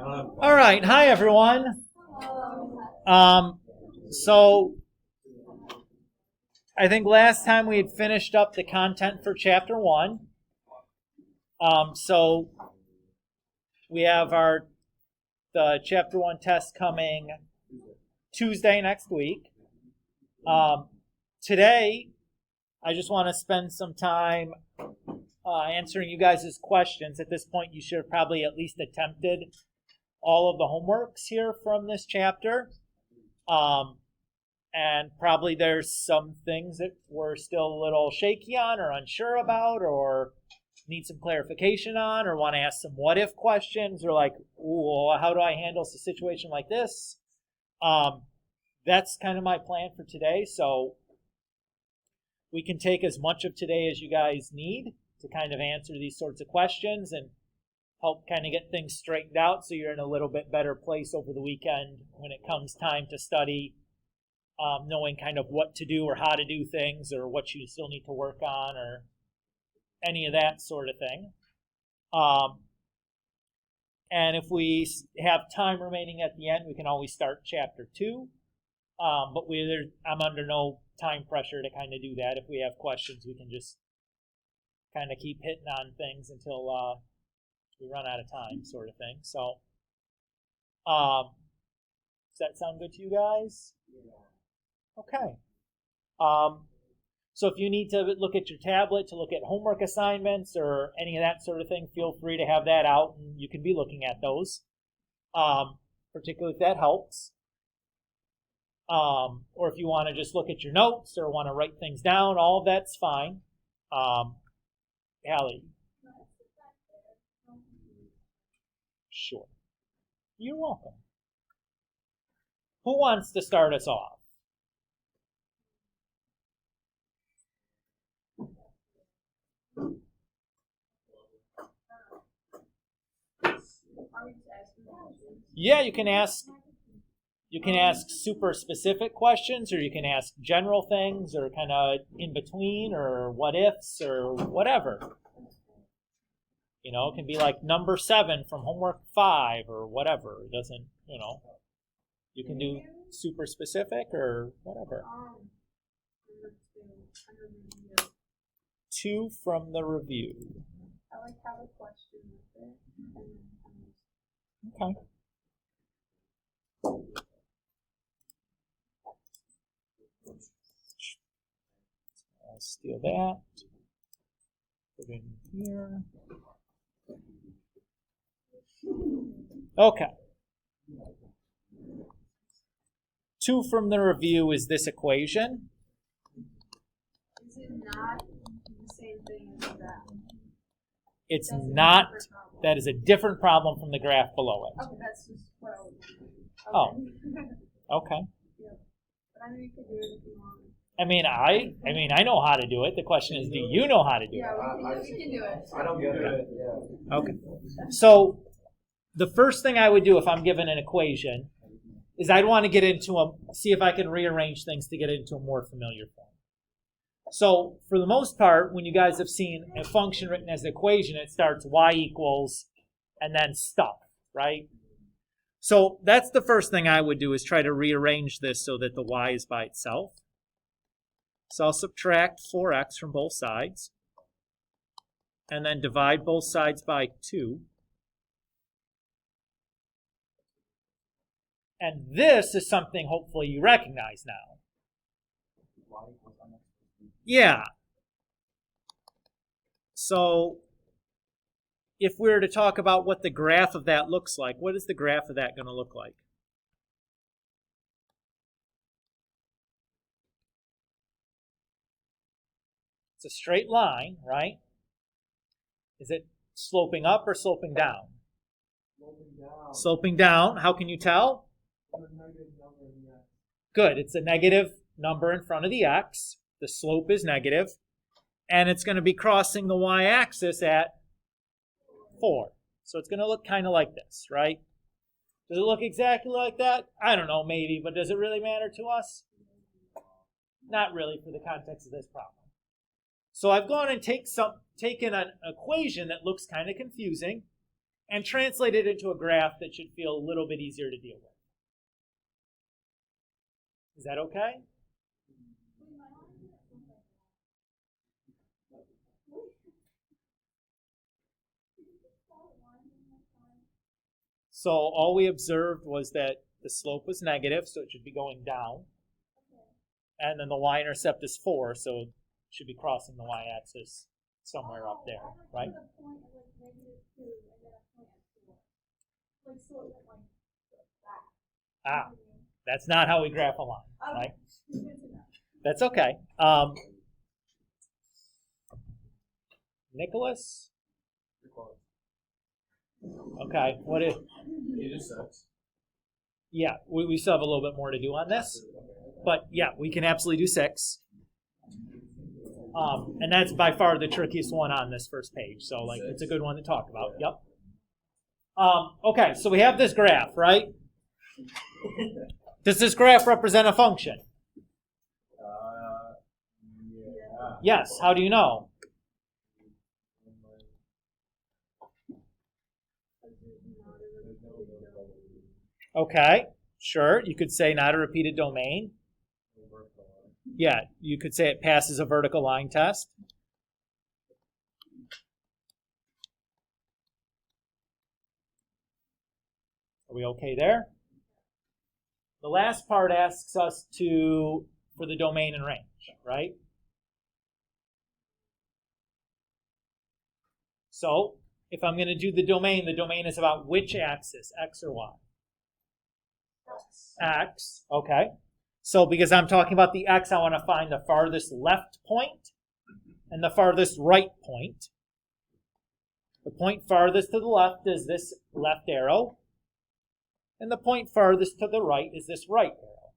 All right. Hi, everyone. So I think last time we had finished up the content for chapter 1. So we have the chapter 1 test coming Tuesday next week. Today, I just want to spend some time answering you guys' questions. At this point, you should have probably at least attempted all of the homeworks here from this chapter. And probably there's some things that we're still a little shaky on or unsure about or need some clarification on or want to ask some what-if questions or like, ooh, how do I handle a situation like this? That's kind of my plan for today. So we can take as much of today as you guys need to kind of answer these sorts of questions and help kind of get things straightened out so you're in a little bit better place over the weekend when it comes time to study, knowing kind of what to do or how to do things or what you still need to work on or any of that sort of thing. And if we have time remaining at the end, we can always start chapter 2. But I'm under no time pressure to kind of do that. If we have questions, we can just kind of keep hitting on things until we run out of time, sort of thing. So, does that sound good to you guys? Yeah. Okay. So if you need to look at your tablet to look at homework assignments or any of that sort of thing, feel free to have that out, and you can be looking at those, particularly if that helps. Or if you want to just look at your notes or want to write things down, all of that's fine. Allie. Sure. You're welcome. Who wants to start us off? Yeah, you can ask super specific questions, or you can ask general things, or kind of in between, or what ifs, or whatever. You know, it can be like number 7 from homework 5, or whatever. It doesn't, you can do super specific or whatever. 2 from the review. I like how the question is there. Okay. I'll steal that. Put it in here. Okay. 2 from the review is this equation. Is it not the same thing as that? It's not. That is a different problem from the graph below it. Okay, that's just what I was doing. Oh. Okay. Yeah. But I know you can do it if you want. I know how to do it. The question is, do you know how to do it? Yeah, we can do it. I don't get it. Yeah. Okay. So the first thing I would do if I'm given an equation is I'd want to see if I can rearrange things to get it into a more familiar form. So for the most part, when you guys have seen a function written as an equation, it starts y equals and then stuff, right? So that's the first thing I would do is try to rearrange this so that the y is by itself. So I'll subtract 4x from both sides and then divide both sides by 2. And this is something hopefully you recognize now. Yeah. So if we were to talk about what the graph of that looks like, what is the graph of that going to look like? It's a straight line, right? Is it sloping up or sloping down? Sloping down. Sloping down. How can you tell? Good. It's a negative number in front of the x. The slope is negative. And it's going to be crossing the y-axis at 4. So it's going to look kind of like this, right? Does it look exactly like that? I don't know, maybe, but does it really matter to us? Not really for the context of this problem. So I've gone and taken an equation that looks kind of confusing and translate it into a graph that should feel a little bit easier to deal with. Is that okay? So all we observed was that the slope was negative, so it should be going down. And then the y-intercept is 4, so it should be crossing the y-axis somewhere up there, right? Ah, that's not how we graph a line, right? That's okay. Nicholas? Okay, what if? It is 6. Yeah, we still have a little bit more to do on this, but yeah, we can absolutely do 6. And that's by far the trickiest one on this first page, so like it's a good one to talk about. Yep. Okay, so we have this graph, right? Does this graph represent a function? Yeah. Yes. How do you know? Okay, sure. You could say not a repeated domain. Yeah, you could say it passes a vertical line test. Are we okay there? The last part asks us for the domain and range, right? So if I'm going to do the domain is about which axis, x or y? X, okay. So because I'm talking about the x, I want to find the farthest left point and the farthest right point. The point farthest to the left is this left arrow, and the point farthest to the right is this right arrow.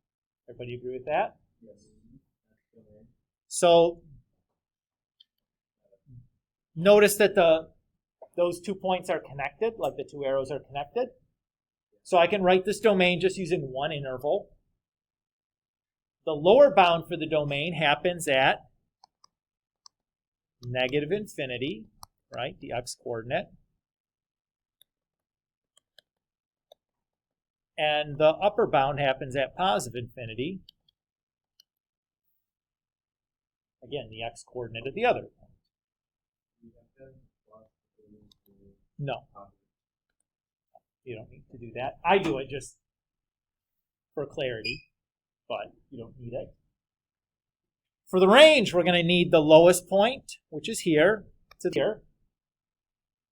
Everybody agree with that? Yes. So notice that those 2 points are connected, like the 2 arrows are connected. So I can write this domain just using one interval. The lower bound for the domain happens at negative infinity, right, the x coordinate. And the upper bound happens at positive infinity. Again, the x coordinate at the other point. No. You don't need to do that. I do it just for clarity, but you don't need it. For the range, we're going to need the lowest point, which is here, to here.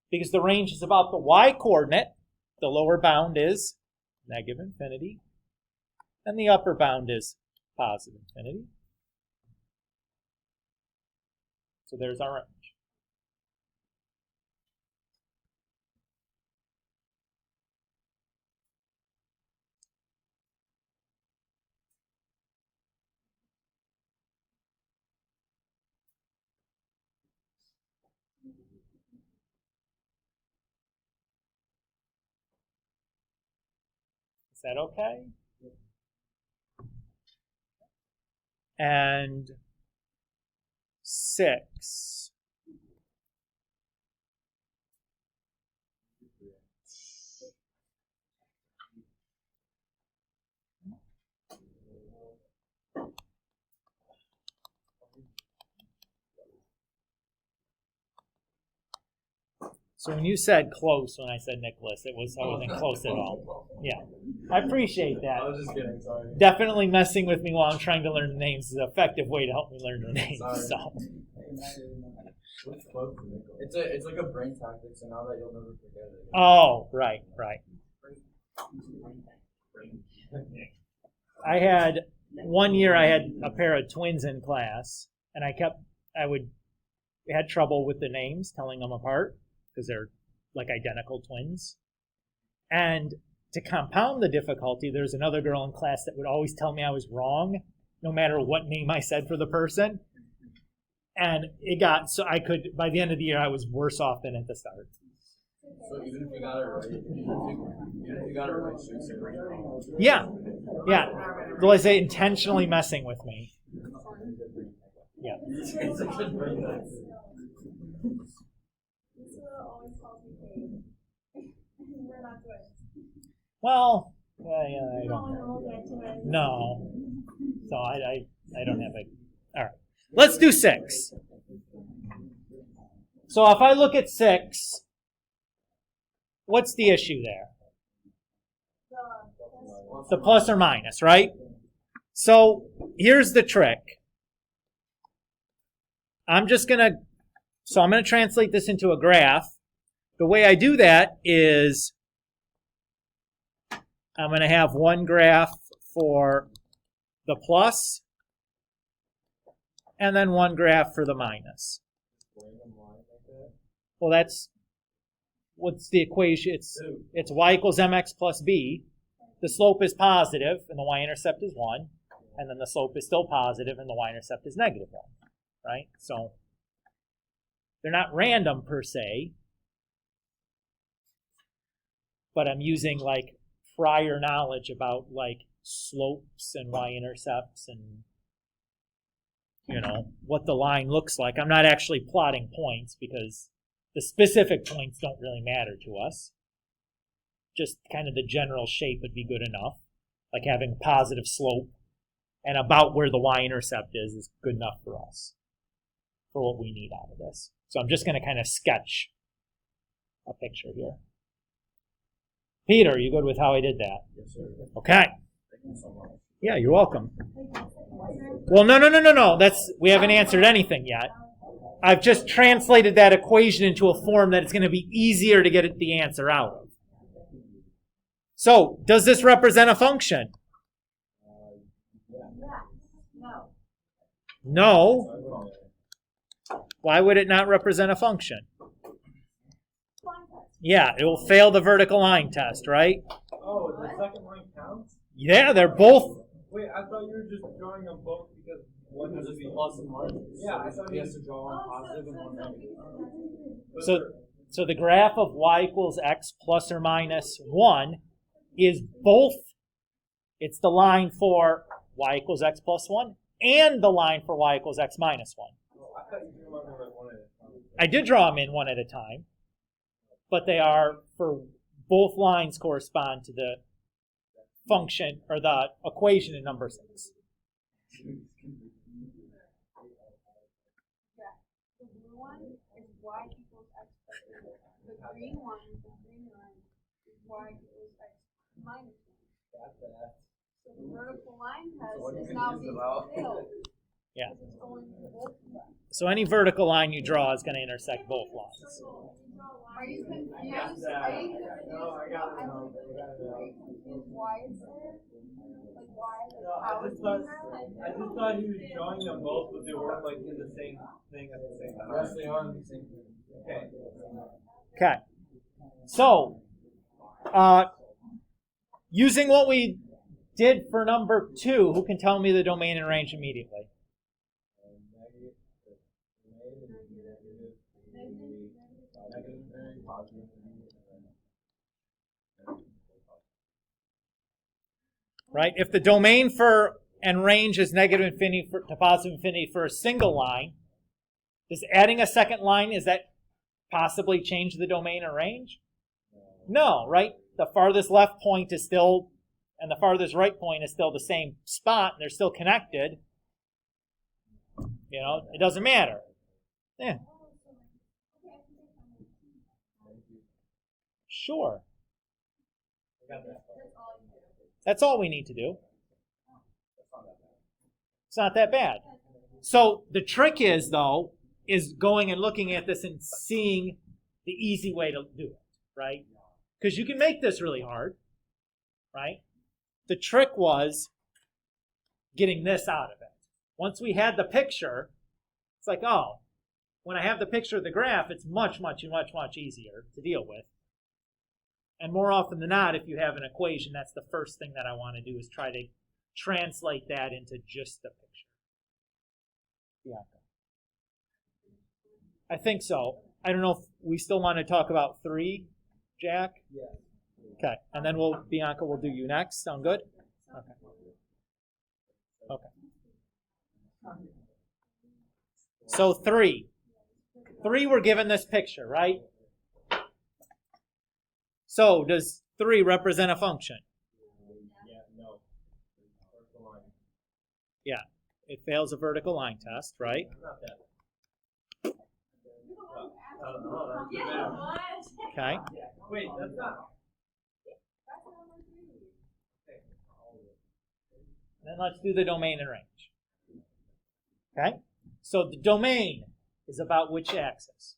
Because the range is about the y-coordinate. The lower bound is negative infinity. And the upper bound is positive infinity. So there's our range. Is that okay? And 6. So when you said close, when I said Nicholas, I wasn't close at all. Yeah, I appreciate that. I was just kidding, sorry. Definitely messing with me while I'm trying to learn the names is an effective way to help me learn the names. Sorry. So. What's close to Nicholas? It's like a brain tactic, so now that you'll never forget it. Oh, right. I had 1 year I had a pair of twins in class, and I had trouble with the names, telling them apart, because they're like identical twins. And to compound the difficulty, there's another girl in class that would always tell me I was wrong, no matter what name I said for the person. And it got, so I could, by the end of the year, I was worse off than at the start. So even if you got it right, so you say right. Yeah. Though I say intentionally messing with me. Yeah. It's a good brain tactic. This always calls me Kate. Well, I don't. No. So I don't have a. All right. Let's do 6. So if I look at 6, what's the issue there? The plus or minus, right? So here's the trick. I'm going to translate this into a graph. The way I do that is I'm going to have one graph for the plus and then one graph for the minus. Well, what's the equation? It's y equals mx plus b. The slope is positive and the y-intercept is 1. And then the slope is still positive and the y-intercept is negative 1. Right? So they're not random per se. But I'm using like prior knowledge about like slopes and y-intercepts and what the line looks like. I'm not actually plotting points because the specific points don't really matter to us. Just kind of the general shape would be good enough. Like having positive slope and about where the y-intercept is good enough for us, for what we need out of this. So I'm just going to kind of sketch a picture here. Peter, you good with how I did that? Yes, sir. Okay. Thank you so much. Yeah, you're welcome. Well, no. We haven't answered anything yet. I've just translated that equation into a form that it's going to be easier to get the answer out of. So, does this represent a function? No. Why would it not represent a function? Yeah, it will fail the vertical line test, right? Oh, the second line counts? Yeah, they're both. Wait, I thought you were just drawing them both because one has to be plus and minus. Yeah, I thought he has to draw one positive and one negative. So the graph of y equals x plus or minus 1 is both. It's the line for y equals x plus 1 and the line for y equals x minus 1. Oh, I thought you drew them like one at a time. I did draw them in one at a time, but they are, for both lines correspond to the function or the equation in number 6. The blue one is y equals x plus 1. The green one, the green line, is y equals x minus 1. Got that. So the vertical line test So what are you is now confused being about? filled. Yeah. Because it's going to both of them. So any vertical line you draw is going to intersect both lines. Are you confused? I got that. Are you confused? No, I got it. No, I got it. Are you confused why it's there? Like why? Like No, how it's being there? I just thought he was drawing them both, but they weren't like in the same thing at the same time. Yes, they are in the same thing. Okay. Okay. So, using what we did for number 2, who can tell me the domain and range immediately? Right? If the domain for and range is negative infinity to positive infinity for a single line, does adding a second line, is that possibly change the domain or range? No, right? The farthest left point is still, and the farthest right point is still the same spot, and they're still connected. It doesn't matter. Yeah. Sure. That's all we need to do. It's not that bad. So the trick is, though, is going and looking at this and seeing the easy way to do it, right? Because you can make this really hard, right? The trick was getting this out of it. Once we had the picture, it's like, oh, when I have the picture of the graph, it's much, much, much, much easier to deal with. And more often than not, if you have an equation, that's the first thing that I want to do is try to translate that into just the picture. Yeah. I think so. I don't know if we still want to talk about 3, Jack? Yeah. Okay. And then Bianca will do you next. Sound good? Okay. Okay. So 3. 3, we're given this picture, right? So does 3 represent a function? Yeah, no. Vertical line. Yeah, it fails a vertical line test, right? Not that. Okay. Wait, that's not. Then let's do the domain and range. Okay? So the domain is about which axis?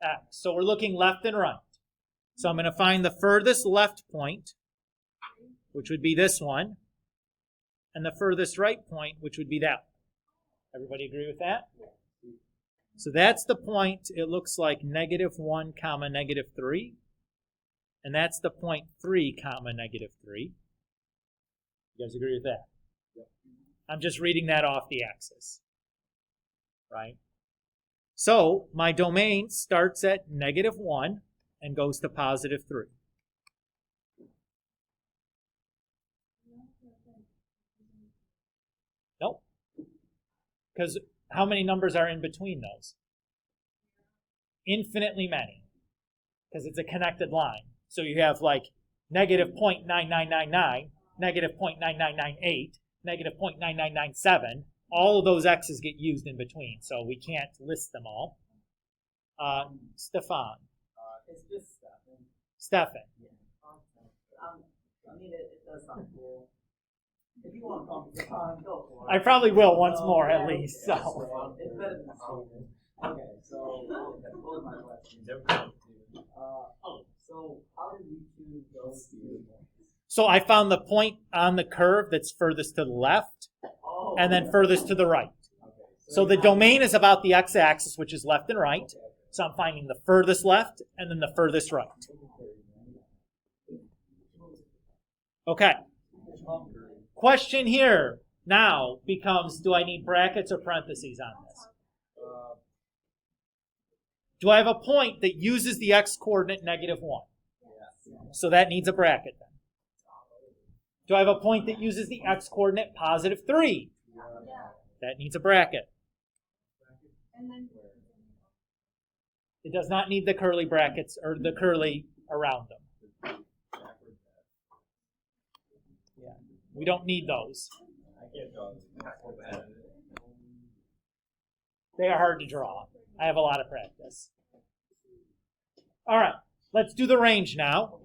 X. So we're looking left and right. So I'm going to find the furthest left point, which would be this one, and the furthest right point, which would be that one. Everybody agree with that? So that's the point. It looks like -1, -3. And that's the point 3, -3. You guys agree with that? I'm just reading that off the axis. Right? So my domain starts at -1 and goes to +3. Nope. Because how many numbers are in between those? Infinitely many. Because it's a connected line. So you have like -0.9999, -0.9998, -0.9997. All of those x's get used in between, so we can't list them all. Stefan. It's just Stefan. Stefan. Yeah. I mean, it does sound cool. If you want to call me Stefan, go for it. I probably will once more at least. So. It's better than Steven. Okay, so what was my question? So how did we choose those two points? So I found the point on the curve that's furthest to the left, and then furthest to the right. Okay, So the domain is about the x-axis, which is left and right. So I'm finding the furthest left and then the furthest right. Okay. Question here now becomes, do I need brackets or parentheses on this? Do I have a point that uses the x-coordinate -1? So that needs a bracket then. Do I have a point that uses the x-coordinate +3? That needs a bracket. It does not need the curly brackets or the curly around them. Yeah, we don't need those. They are hard to draw. I have a lot of practice. All right, let's do the range now.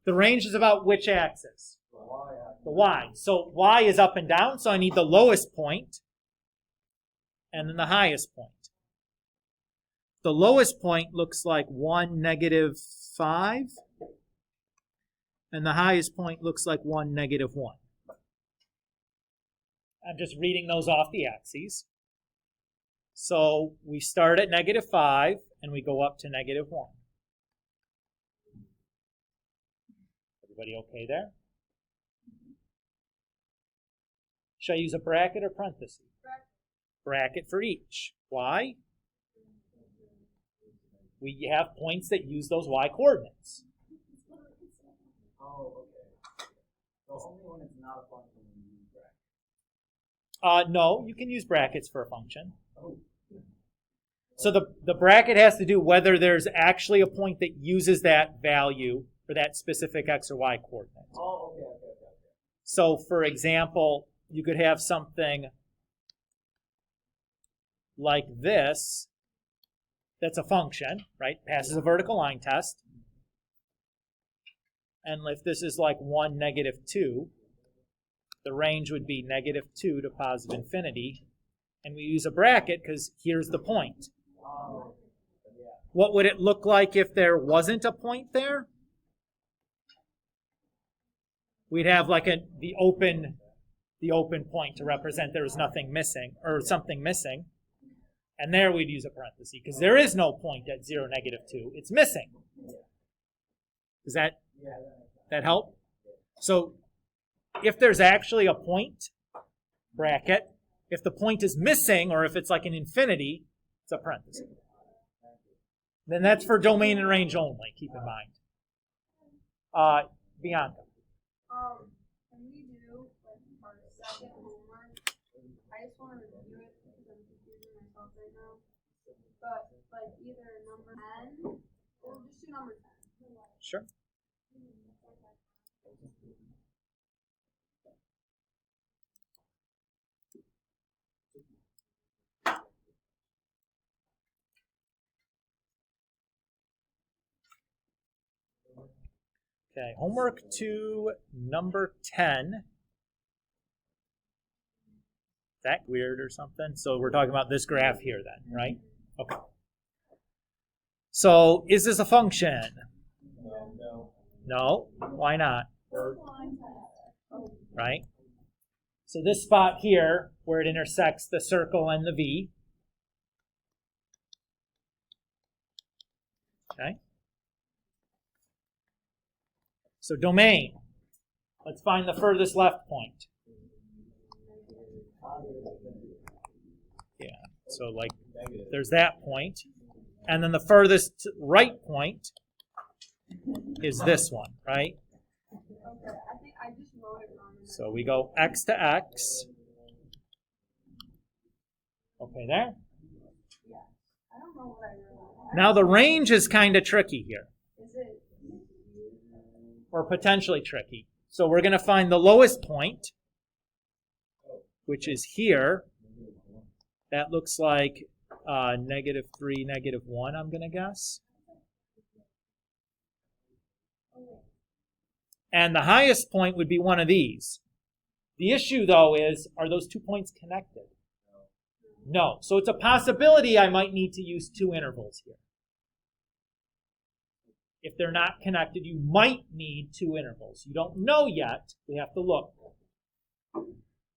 The range is about which axis? The y. So y is up and down, so I need the lowest point and then the highest point. The lowest point looks like 1, -5, and the highest point looks like 1, -1. I'm just reading those off the axes. So we start at -5 and we go up to -1. Everybody okay there? Should I use a bracket or parenthesis? Bracket for each. Why? We have points that use those y coordinates. Oh, okay. So only when it's not a function when you use brackets. No, you can use brackets for a function. So the bracket has to do whether there's actually a point that uses that value for that specific x or y coordinate. Oh, okay. So for example, you could have something like this that's a function, right? Passes a vertical line test. And if this is like 1, -2, the range would be -2 to +infinity. And we use a bracket because here's the point. What would it look like if there wasn't a point there? We'd have like the open point to represent there was nothing missing or something missing. And there we'd use a parenthesis because there is no point at 0, -2. It's missing. Does that help? So if there's actually a point, bracket, if the point is missing or if it's like an infinity, it's a parenthesis. Then that's for domain and range only, keep in mind. Bianca. Can we do like our second homework? I just want to review it because I'm confusing myself right now. But like either number 10 or just do number 10. Sure. Okay, homework to number 10. Is that weird or something? So we're talking about this graph here then, right? Okay. So is this a function? No. No. Why not? Right? So this spot here, where it intersects the circle and the V. Okay. So domain. Let's find the furthest left point. Yeah, so like there's that point. And then the furthest right point is this one, right? Okay, I think I just wrote it wrong. So we go x to x. Okay, there. Yeah. I don't know what I wrote. Now the range is kind of tricky here, Is it? or potentially tricky. So we're going to find the lowest point, which is here. That looks like -3, -1, I'm going to guess. And the highest point would be one of these. The issue, though, is, are those 2 points connected? No. So it's a possibility I might need to use 2 intervals here. If they're not connected, you might need 2 intervals. You don't know yet. We have to look.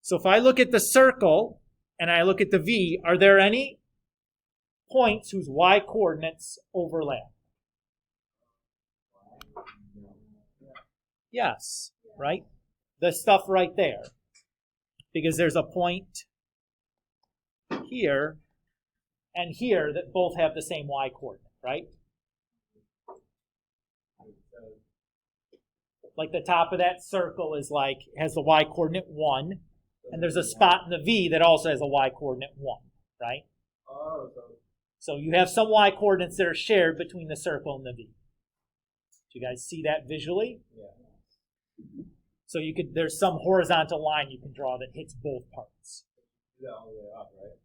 So if I look at the circle and I look at the V, are there any points whose y coordinates overlap? Yes, right? The stuff right there. Because there's a point here and here that both have the same y coordinate, right? Like the top of that circle is like, has the y coordinate 1, and there's a spot in the V that also has a y coordinate 1, right? Oh, So you have some y coordinates that are shared between the circle and the V. Do you guys see that visually? yeah. So you could, there's some horizontal line you can draw that hits both parts. Do that all the way up, right?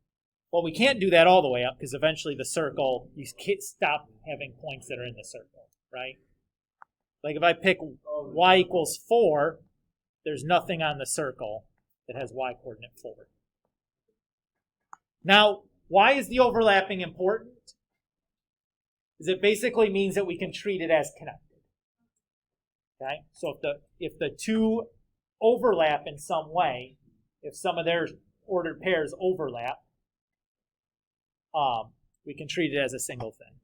Well, we can't do that all the way up because eventually the circle, you can't stop having points that are in the circle, right? Like if I pick y equals 4, there's nothing on the circle that has y coordinate 4. Now, why is the overlapping important? Because it basically means that we can treat it as connected. Okay? So if the two overlap in some way, if some of their ordered pairs overlap, we can treat it as a single thing.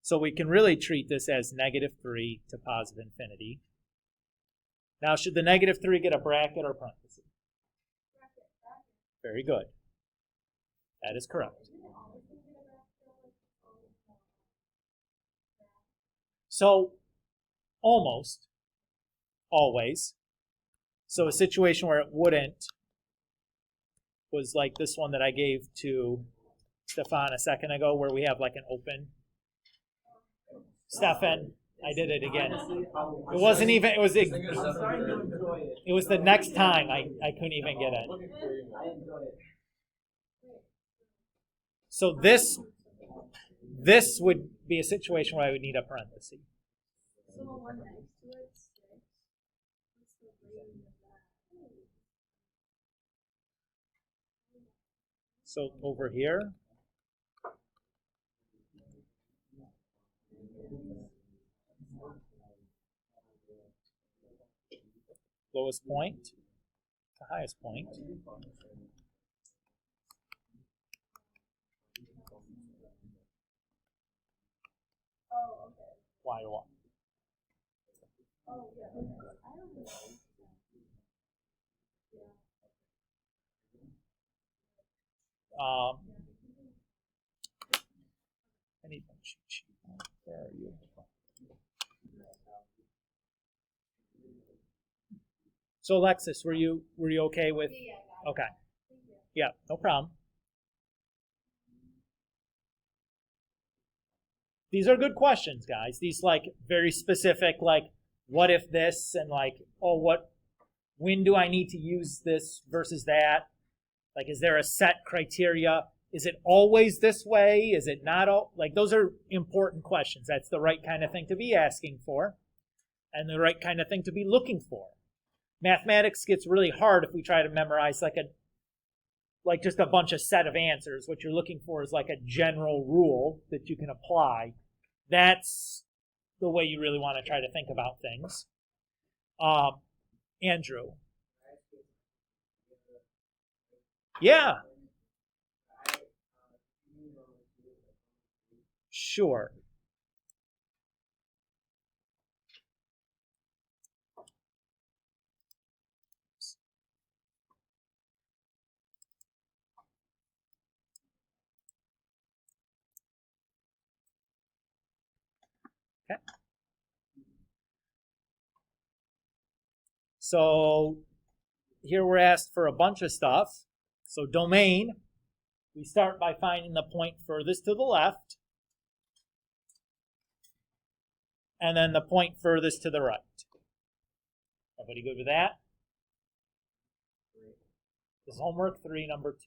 So we can really treat this as -3 to positive infinity. Now, should the -3 get a bracket or parenthesis? Very good. That is correct. So, almost, always. So a situation where it wouldn't was like this one that I gave to Stefan a second ago, where we have like an open. Stefan, I did it again. It wasn't even, it was the next time I couldn't even get it. So this would be a situation where I would need a parenthesis. So the one next to it, 6. What's the range of that? So over here, lowest point to highest point. Oh, okay. Y to Y. Oh, yeah. Okay. I don't know. I need my cheat sheet. Where are you? So Alexis, were you okay with? Okay. Yeah, no problem. These are good questions, guys. These like very specific, like what if this, and like, oh, when do I need to use this versus that? Like, is there a set criteria? Is it always this way? Is it not all? Like, those are important questions. That's the right kind of thing to be asking for and the right kind of thing to be looking for. Mathematics gets really hard if we try to memorize like just a bunch of set of answers. What you're looking for is like a general rule that you can apply. That's the way you really want to try to think about things. Andrew. Yeah. Sure. Okay. So here we're asked for a bunch of stuff. So domain, we start by finding the point furthest to the left, and then the point furthest to the right. Everybody good with that? This is homework 3, number 2.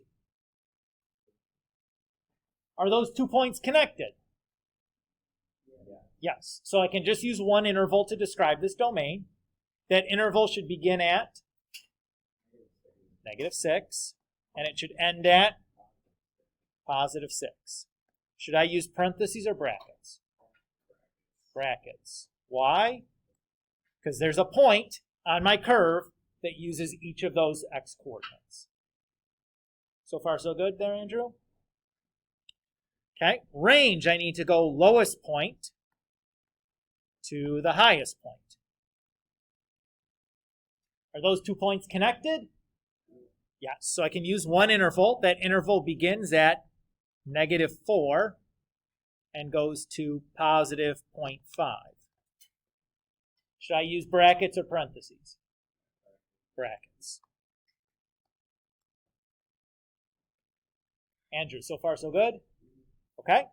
Are those 2 points connected? Yes. So I can just use one interval to describe this domain. That interval should begin at -6, and it should end at +6. Should I use parentheses or brackets? Brackets. Why? Because there's a point on my curve that uses each of those x coordinates. So far, so good there, Andrew? Okay. Range, I need to go lowest point to the highest point. Are those 2 points connected? Yes. So I can use one interval. That interval begins at -4 and goes to +0.5. Should I use brackets or parentheses? Brackets. Andrew, so far so good? Okay.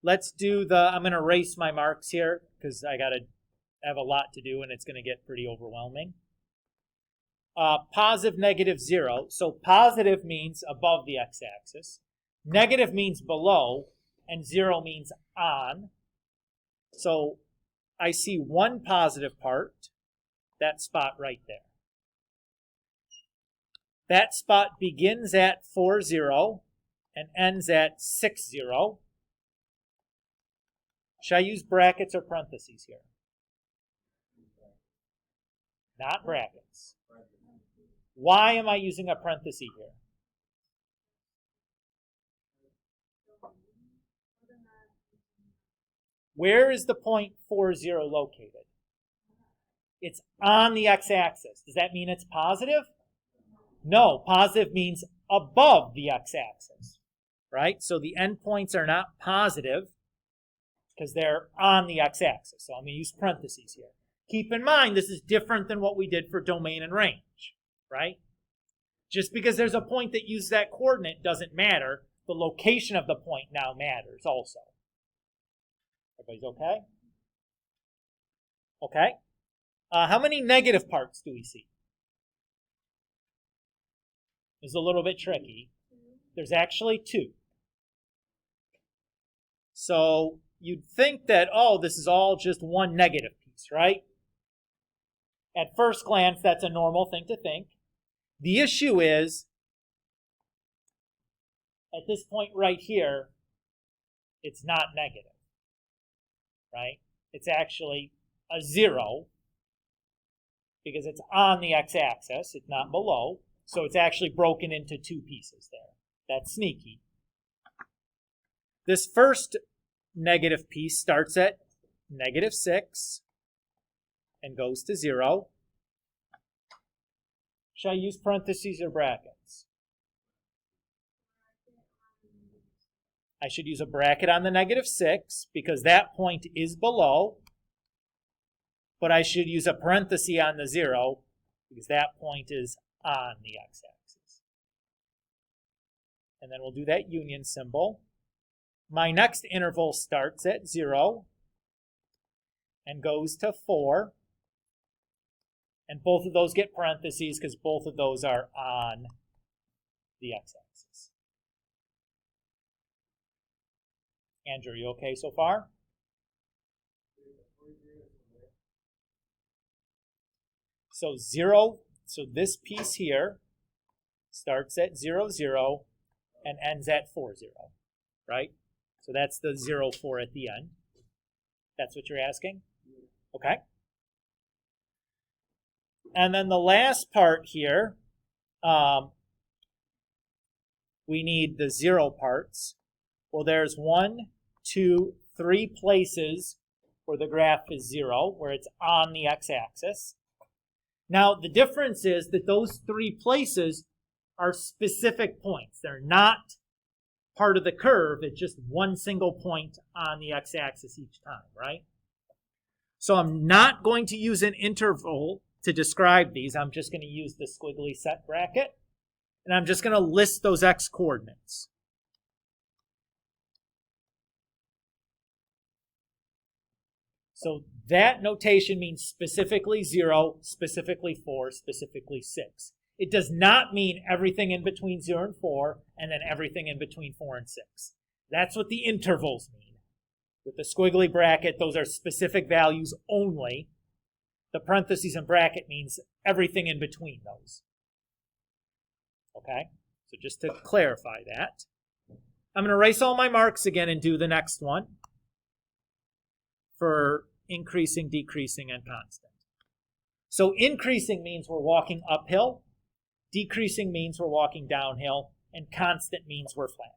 Let's do I'm going to erase my marks here because I have a lot to do and it's going to get pretty overwhelming. Positive, negative, 0. So positive means above the x-axis. Negative means below, and 0 means on. So I see one positive part, that spot right there. That spot begins at 4, 0 and ends at 6, 0. Should I use brackets or parentheses here? Not brackets. Why am I using a parenthesis here? Where is the point 4, 0 located? It's on the x-axis. Does that mean it's positive? No, positive means above the x-axis, right? So the endpoints are not positive because they're on the x-axis. So I'm going to use parentheses here. Keep in mind, this is different than what we did for domain and range, right? Just because there's a point that uses that coordinate doesn't matter. The location of the point now matters also. Everybody's okay? Okay. How many negative parts do we see? It's a little bit tricky. There's actually 2. So you'd think that, oh, this is all just one negative piece, right? At first glance, that's a normal thing to think. The issue is, at this point right here, it's not negative, right? It's actually a 0 because it's on the x-axis, it's not below. So it's actually broken into 2 pieces there. That's sneaky. This first negative piece starts at -6 and goes to 0. Should I use parentheses or brackets? I should use a bracket on the -6 because that point is below. But I should use a parenthesis on the 0 because that point is on the x-axis. And then we'll do that union symbol. My next interval starts at 0 and goes to 4 And both of those get parentheses because both of those are on the x-axis. Andrew, you okay so far? So 0, so this piece here starts at 0, 0 and ends at 4, 0, right? So that's the 0, 4 at the end. That's what you're asking? Okay. And then the last part here, we need the 0 parts. Well, there's 1, 2, 3 places where the graph is 0, where it's on the x-axis. Now, the difference is that those 3 places are specific points. They're not part of the curve. It's just one single point on the x-axis each time, right? So I'm not going to use an interval to describe these. I'm just going to use the squiggly set bracket, and I'm just going to list those x-coordinates. So that notation means specifically 0, specifically 4, specifically 6. It does not mean everything in between 0 and 4, and then everything in between 4 and 6. That's what the intervals mean. With the squiggly bracket, those are specific values only. The parentheses and bracket means everything in between those. Okay? So just to clarify that. I'm going to erase all my marks again and do the next one for increasing, decreasing, and constant. So increasing means we're walking uphill, decreasing means we're walking downhill, and constant means we're flat.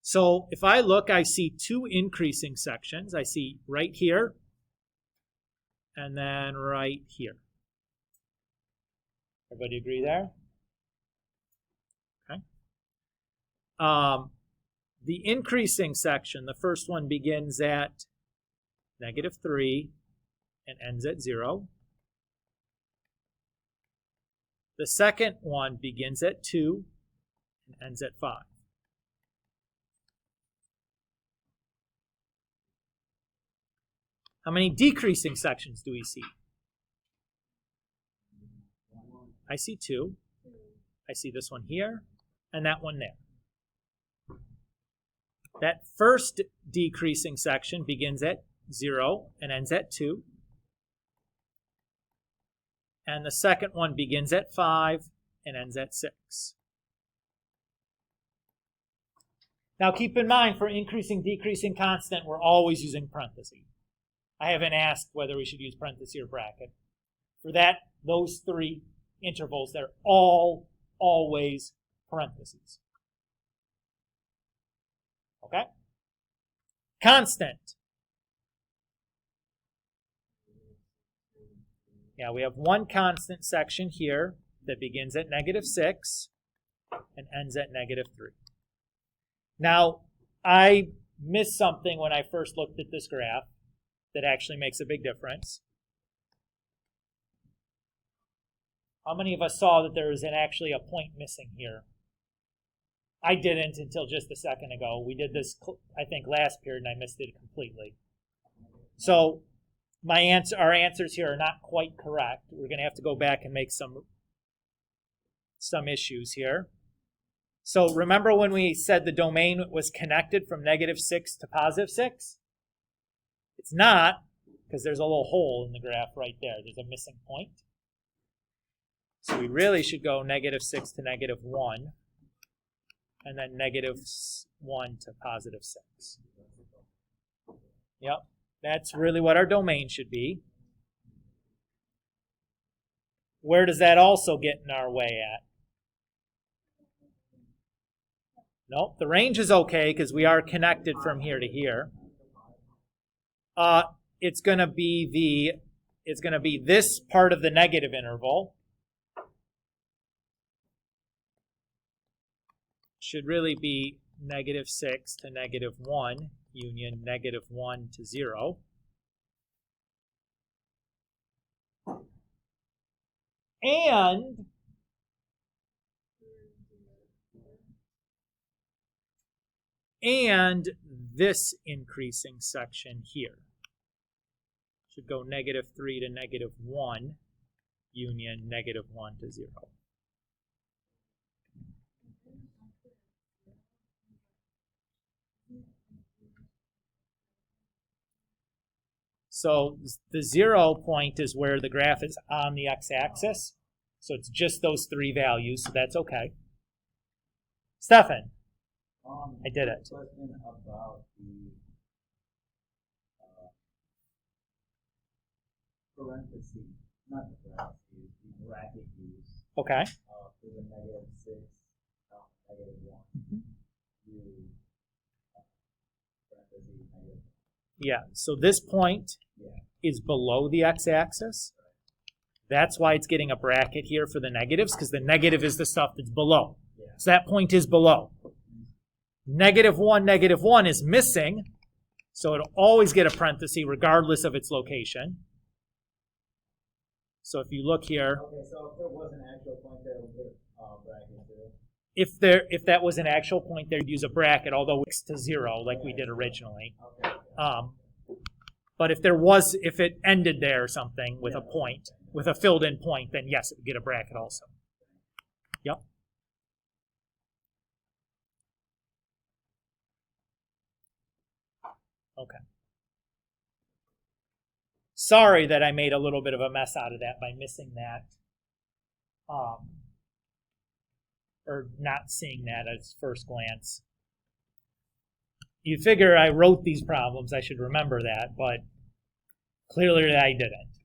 So if I look, I see 2 increasing sections. I see right here and then right here. Everybody agree there? Okay. The increasing section, the first one begins at -3 and ends at 0. The second one begins at 2 and ends at 5. How many decreasing sections do we see? I see 2. I see this one here and that one there. That first decreasing section begins at 0 and ends at 2. And the second one begins at 5 and ends at 6. Now keep in mind, for increasing, decreasing, constant, we're always using parentheses. I haven't asked whether we should use parentheses or bracket. For that, those 3 intervals, they're all always parentheses. Okay? Constant. Yeah, we have one constant section here that begins at -6 and ends at -3. Now, I missed something when I first looked at this graph that actually makes a big difference. How many of us saw that there was actually a point missing here? I didn't until just a second ago. We did this, I think, last period, and I missed it completely. So our answers here are not quite correct. We're going to have to go back and make some issues here. So remember when we said the domain was connected from -6 to +6? It's not, because there's a little hole in the graph right there. There's a missing point. So we really should go -6 to -1, and then -1 to +6. Yep, that's really what our domain should be. Where does that also get in our way at? Nope, the range is okay because we are connected from here to here. It's going to be this part of the negative interval. Should really be -6 to -1 union -1 to 0. And this increasing section here should go -3 to -1 union -1 to 0. So the 0 point is where the graph is on the x-axis. So it's just those three values, so that's okay. Stefan, I did it. Question about the parentheses, not the parentheses, the bracket use. Okay. For the -6, -1. Use parentheses, -1. Yeah, so this point is below the x-axis. That's why it's getting a bracket here for the negatives, because the negative is the stuff that's below. So that point is below. -1, -1 is missing, so it'll always get a parenthesis regardless of its location. So if you look here, Okay, so if there was an actual point there, we'll get a bracket too. if that was an actual point there, you'd use a bracket, although it's to 0 like we did originally. Okay. But if it ended there or something with a point, with a filled in point, then yes, it would get a bracket also. Yep. Okay. Sorry that I made a little bit of a mess out of that by missing that. Or not seeing that at first glance. You figure I wrote these problems, I should remember that, but clearly I didn't.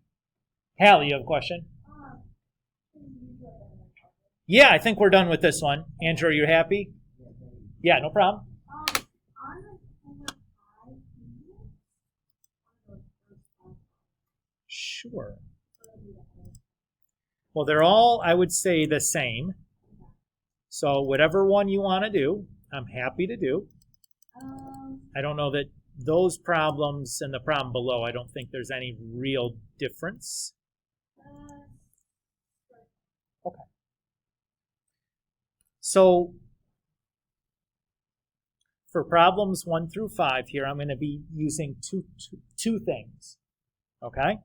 Hallie, you have a question? Yeah, I think we're done with this one. Andrew, are you happy? Yeah, no problem. Sure. Well, they're all, I would say, the same. So whatever one you want to do, I'm happy to do. I don't know that those problems and the problem below, I don't think there's any real difference. Okay. So for problems 1 through 5 here, I'm going to be using two things. Okay?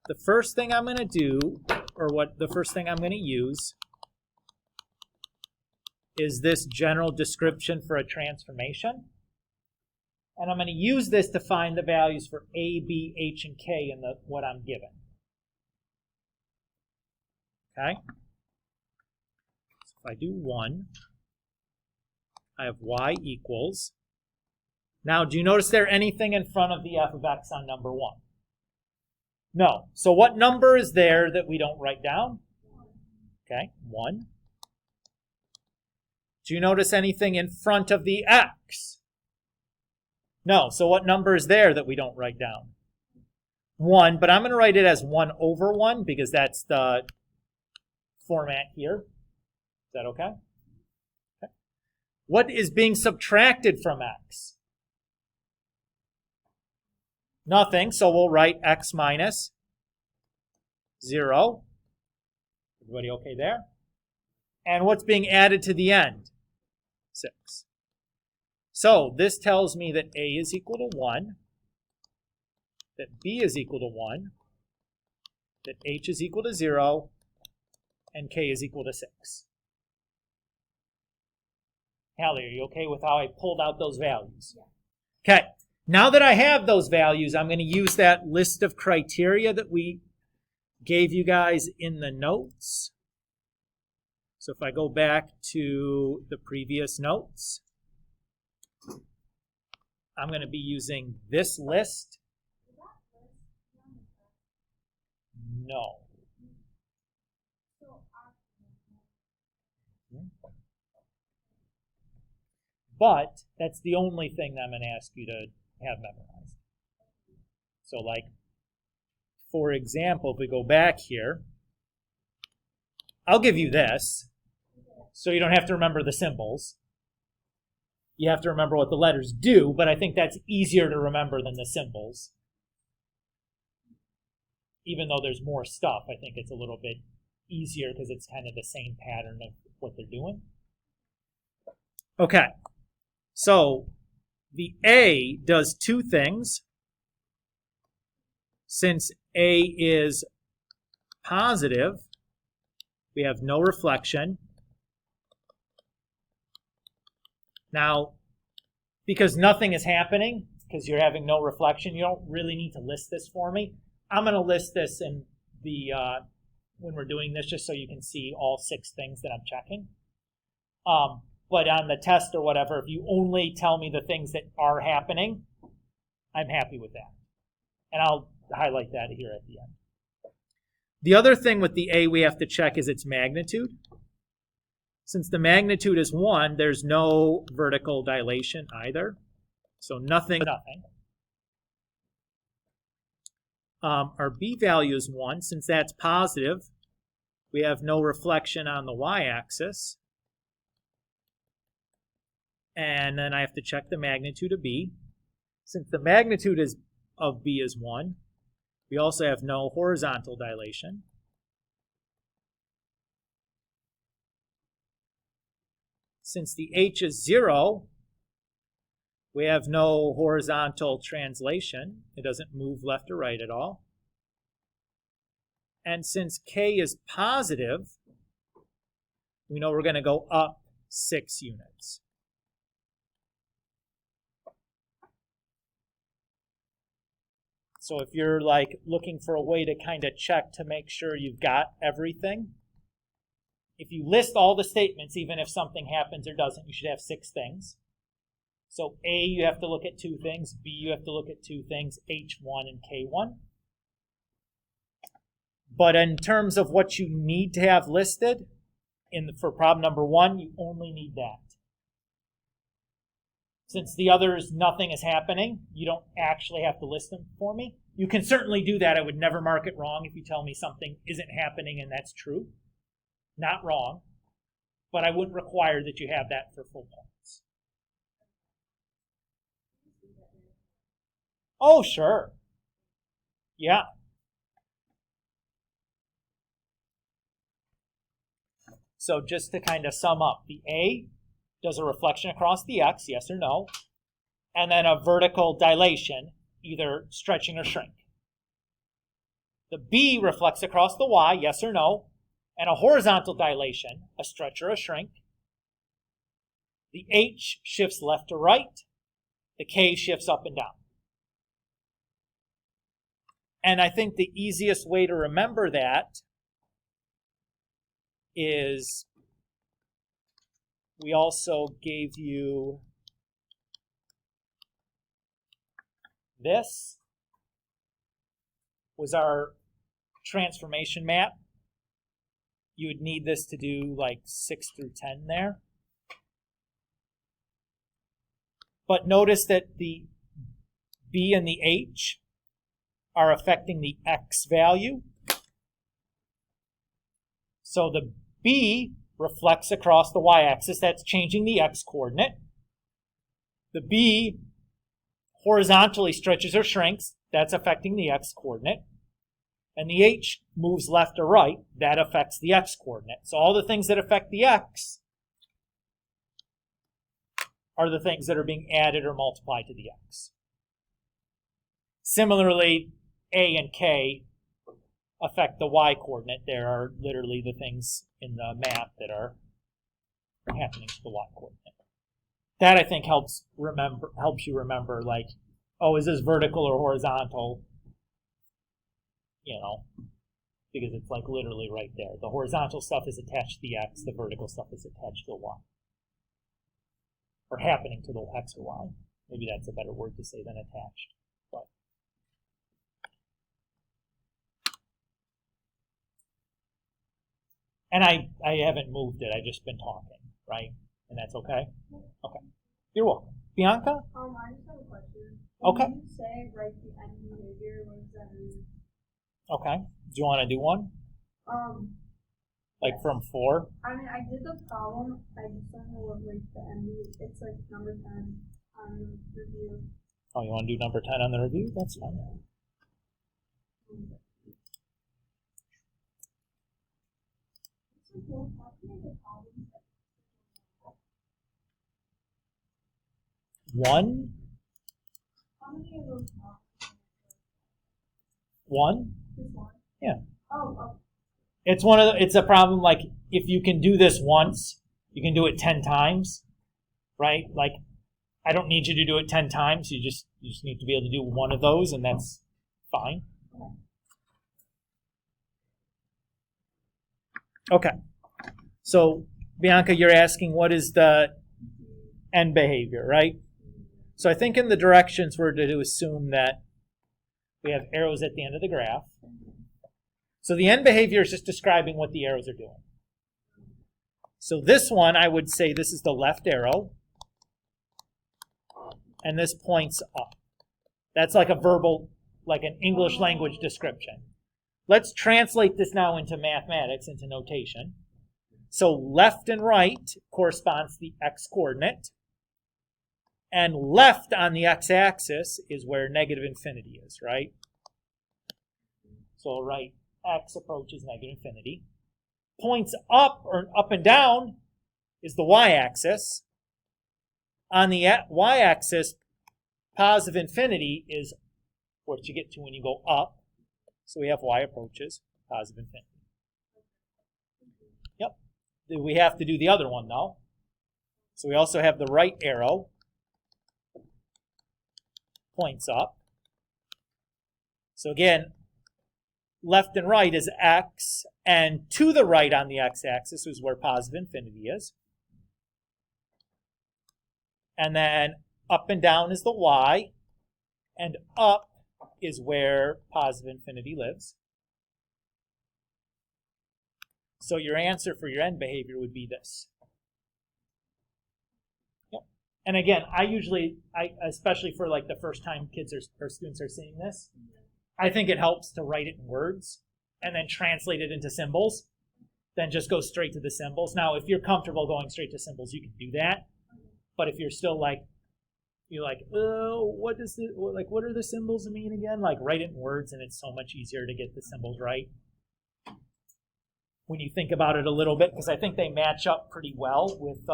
The first thing I'm going to do, or the first thing I'm going to use is this general description for a transformation. And I'm going to use this to find the values for A, B, H, and K in what I'm given. Okay? So if I do 1, I have y equals. Now, do you notice there anything in front of the f of x on number 1? No. So what number is there that we don't write down? Okay, 1. Do you notice anything in front of the x? No. So what number is there that we don't write down? 1, but I'm going to write it as 1 over 1 because that's the format here. Is that okay? Okay. What is being subtracted from x? Nothing, so we'll write x minus 0. Everybody okay there? And what's being added to the end? 6. So this tells me that A is equal to 1, that B is equal to 1, that H is equal to 0, and K is equal to 6. Hallie, are you okay with how I pulled out those values? Yeah. Okay. Now that I have those values, I'm going to use that list of criteria that we gave you guys in the notes. So if I go back to the previous notes, I'm going to be using this list. No. But that's the only thing that I'm going to ask you to have memorized. So like, for example, if we go back here, I'll give you this, so you don't have to remember the symbols. You have to remember what the letters do, but I think that's easier to remember than the symbols. Even though there's more stuff, I think it's a little bit easier because it's kind of the same pattern of what they're doing. Okay, so the A does two things. Since A is positive, we have no reflection. Now, because nothing is happening, because you're having no reflection, you don't really need to list this for me. I'm going to list this in the when we're doing this, just so you can see all 6 things that I'm checking. But on the test or whatever, if you only tell me the things that are happening, I'm happy with that. And I'll highlight that here at the end. The other thing with the A we have to check is its magnitude. Since the magnitude is 1, there's no vertical dilation either. So nothing. Our B value is 1. Since that's positive, we have no reflection on the y-axis. And then I have to check the magnitude of B. Since the magnitude of B is 1, we also have no horizontal dilation. Since the H is 0, we have no horizontal translation. It doesn't move left or right at all. And since K is positive, we know we're going to go up 6 units. So if you're like looking for a way to kind of check to make sure you've got everything, if you list all the statements, even if something happens or doesn't, you should have 6 things. So A, you have to look at 2 things. B, you have to look at 2 things, H1 and K1. But in terms of what you need to have listed, for problem number 1, you only need that. Since the others, nothing is happening, you don't actually have to list them for me. You can certainly do that. I would never mark it wrong if you tell me something isn't happening and that's true. Not wrong. But I wouldn't require that you have that for full points. Oh, sure. Yeah. So just to kind of sum up, the A does a reflection across the X, yes or no, and then a vertical dilation, either stretching or shrink. The B reflects across the Y, yes or no, and a horizontal dilation, a stretch or a shrink. The H shifts left to right, the K shifts up and down. And I think the easiest way to remember that is we also gave you this was our transformation map. You would need this to do like 6 through 10 there. But notice that the B and the H are affecting the X value. So the B reflects across the y-axis. That's changing the x-coordinate. The B horizontally stretches or shrinks. That's affecting the x-coordinate. And the H moves left or right. That affects the x-coordinate. So all the things that affect the x are the things that are being added or multiplied to the x. Similarly, A and K affect the y-coordinate. There are literally the things in the map that are happening to the y-coordinate. That I think helps you remember, like, oh, is this vertical or horizontal? You know, because it's like literally right there. The horizontal stuff is attached to the x, the vertical stuff is attached to the y. Or happening to the x or y. Maybe that's a better word to say than attached. But and I haven't moved it, I've just been talking, right? And that's okay? Okay. You're welcome. Bianca? I just have a question. Okay. When you say write the end behavior, what does that mean? Okay. Do you want to do one? Like from 4? I mean, I did the problem. I just don't know what like the end. It's like number 10 on the review. Oh, you want to do number 10 on the review? That's fine. One? How many of those problems? 1? This one. Yeah. Oh. It's a problem like if you can do this once, you can do it 10 times, right? Like I don't need you to do it 10 times. You just need to be able to do one of those, and that's fine. Okay. So Bianca, you're asking what is the end behavior, right? So I think in the directions we're to assume that we have arrows at the end of the graph. So the end behavior is just describing what the arrows are doing. So this one, I would say this is the left arrow, and this points up. That's like a verbal, like an English language description. Let's translate this now into mathematics, into notation. So left and right corresponds to the x-coordinate, and left on the x-axis is where negative infinity is, right? So right x approaches negative infinity. Points up, or up and down, is the y-axis. On the y-axis, positive infinity is what you get to when you go up. So we have y approaches positive infinity. Yep. We have to do the other one, though. So we also have the right arrow points up. So again, left and right is x, and to the right on the x-axis is where positive infinity is. And then up and down is the y, and up is where positive infinity lives. So your answer for your end behavior would be this. Yep. And again, especially for like the first time kids or students are seeing this, I think it helps to write it in words and then translate it into symbols, then just go straight to the symbols. Now, if you're comfortable going straight to symbols, you can do that. But if you're still like, you're like, oh, what are the symbols mean again? Like, write it in words, and it's so much easier to get the symbols right when you think about it a little bit, because I think they match up pretty well with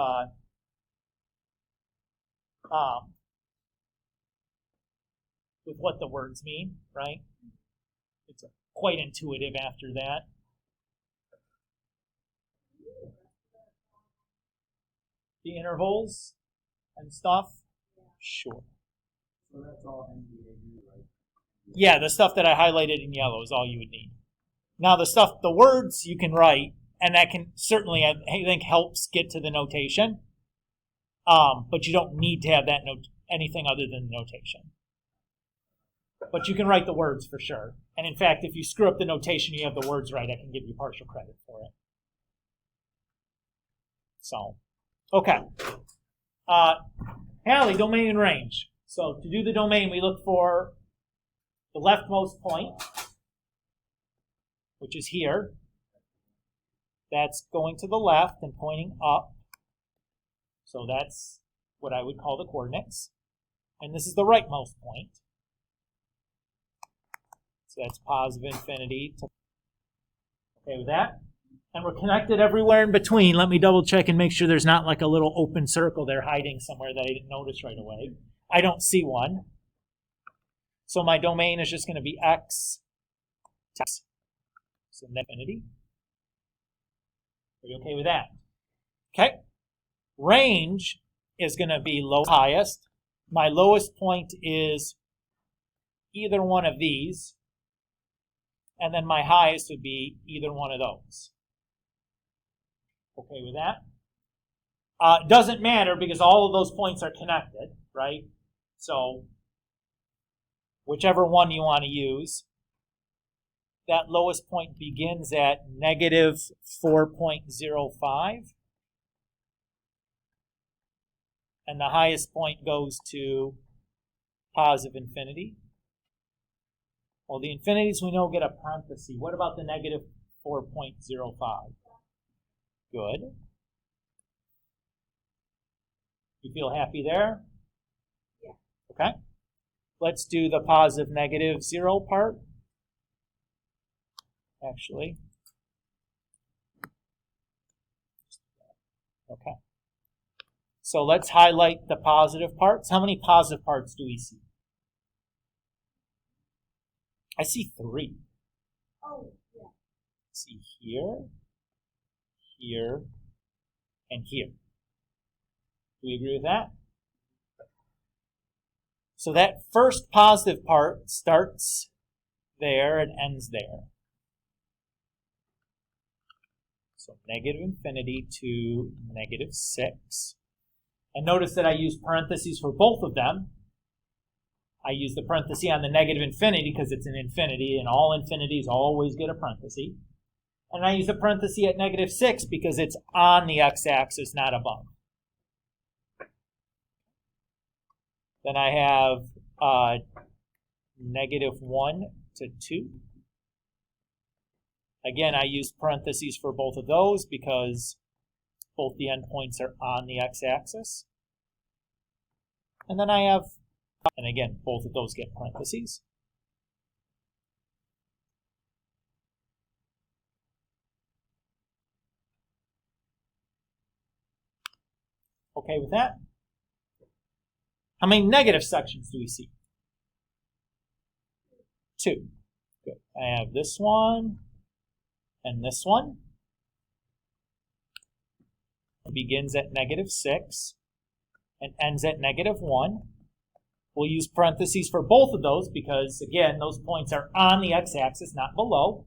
what the words mean, right? It's quite intuitive after that. The intervals and stuff? Sure. So that's all end behavior, right? Yeah, the stuff that I highlighted in yellow is all you would need. Now the words you can write, and that can certainly, I think, helps get to the notation. But you don't need to have that anything other than the notation. But you can write the words for sure. And in fact, if you screw up the notation, you have the words right, I can give you partial credit for it. So, okay. Hallie, domain and range. So to do the domain, we look for the leftmost point, which is here. That's going to the left and pointing up. So that's what I would call the coordinates. And this is the rightmost point. So that's positive infinity. Okay with that? And we're connected everywhere in between. Let me double check and make sure there's not like a little open circle there hiding somewhere that I didn't notice right away. I don't see one. So my domain is just going to be x to x. So infinity. Are you okay with that? Okay. Range is going to be lowest highest. My lowest point is either one of these. And then my highest would be either one of those. Okay with that? Doesn't matter because all of those points are connected, right? So whichever one you want to use, that lowest point begins at negative 4.05. And the highest point goes to positive infinity. Well, the infinities we know get a parenthesis. What about the negative 4.05? Good. You feel happy there? Yeah. Okay. Let's do the positive negative 0 part. Actually. Okay. So let's highlight the positive parts. How many positive parts do we see? I see 3. Oh, yeah. See here, here, and here. Do we agree with that? So that first positive part starts there and ends there. So negative infinity to negative 6. And notice that I use parentheses for both of them. I use the parenthesis on the negative infinity because it's an infinity, and all infinities always get a parenthesis. And I use the parenthesis at negative 6 because it's on the x-axis, not above. Then I have negative 1 to 2. Again, I use parentheses for both of those because both the endpoints are on the x-axis. And then I have, and again, both of those get parentheses. Okay with that? How many negative sections do we see? 2. Good. I have this one and this one. It begins at negative 6 and ends at negative 1. We'll use parentheses for both of those because, again, those points are on the x-axis, not below.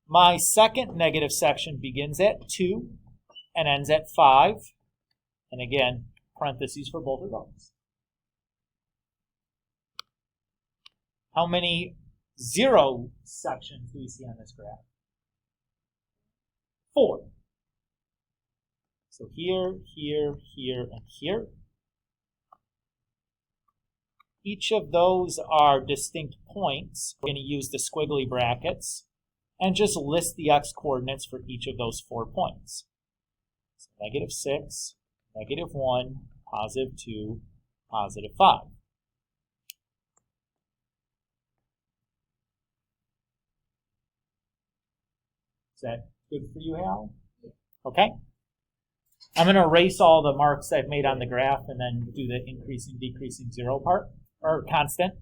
My second negative section begins at 2 and ends at 5. And again, parentheses for both of those. How many 0 sections do we see on this graph? 4. So here, here, here, and here. Each of those are distinct points. We're going to use the squiggly brackets and just list the x-coordinates for each of those 4 points. So negative 6, negative 1, positive 2, positive 5. Is that good for you, Hal? Okay. I'm going to erase all the marks I've made on the graph and then do the increasing, decreasing 0 part, or constant.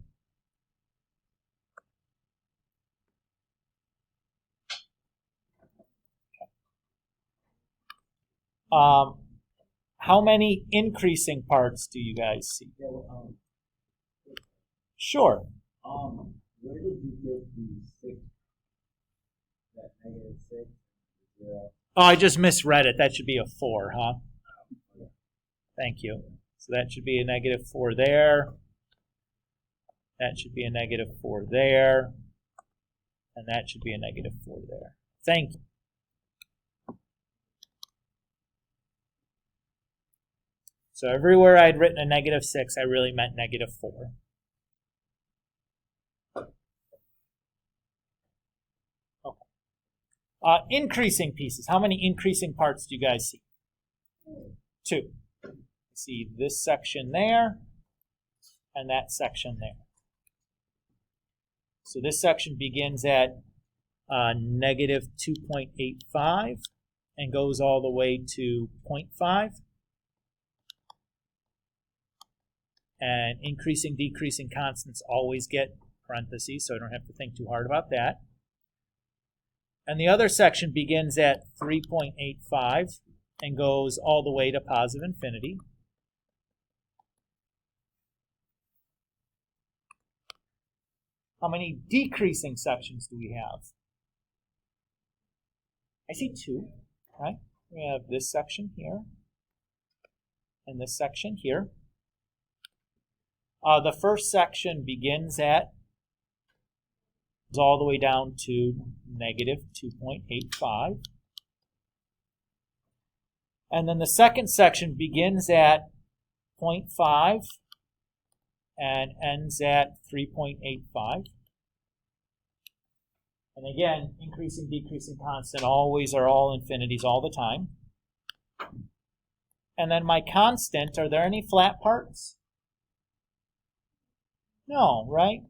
How many increasing parts do you guys see? Sure. Where did you get the 6? That negative 6? 0? Oh, I just misread it. That should be a 4, huh? Thank you. So that should be a negative 4 there. That should be a negative 4 there. And that should be a negative 4 there. Thank you. So everywhere I'd written a negative 6, I really meant negative 4. Okay. Increasing pieces. How many increasing parts do you guys see? 2. You see this section there and that section there. So this section begins at negative 2.85 and goes all the way to 0.5. And increasing, decreasing constants always get parentheses, so I don't have to think too hard about that. And the other section begins at 3.85 and goes all the way to positive infinity. How many decreasing sections do we have? I see 2, right? We have this section here and this section here. The first section begins at, goes all the way down to negative 2.85. And then the second section begins at 0.5 and ends at 3.85. And again, increasing, decreasing constant always are all infinities all the time. And then my constant, are there any flat parts? No, right?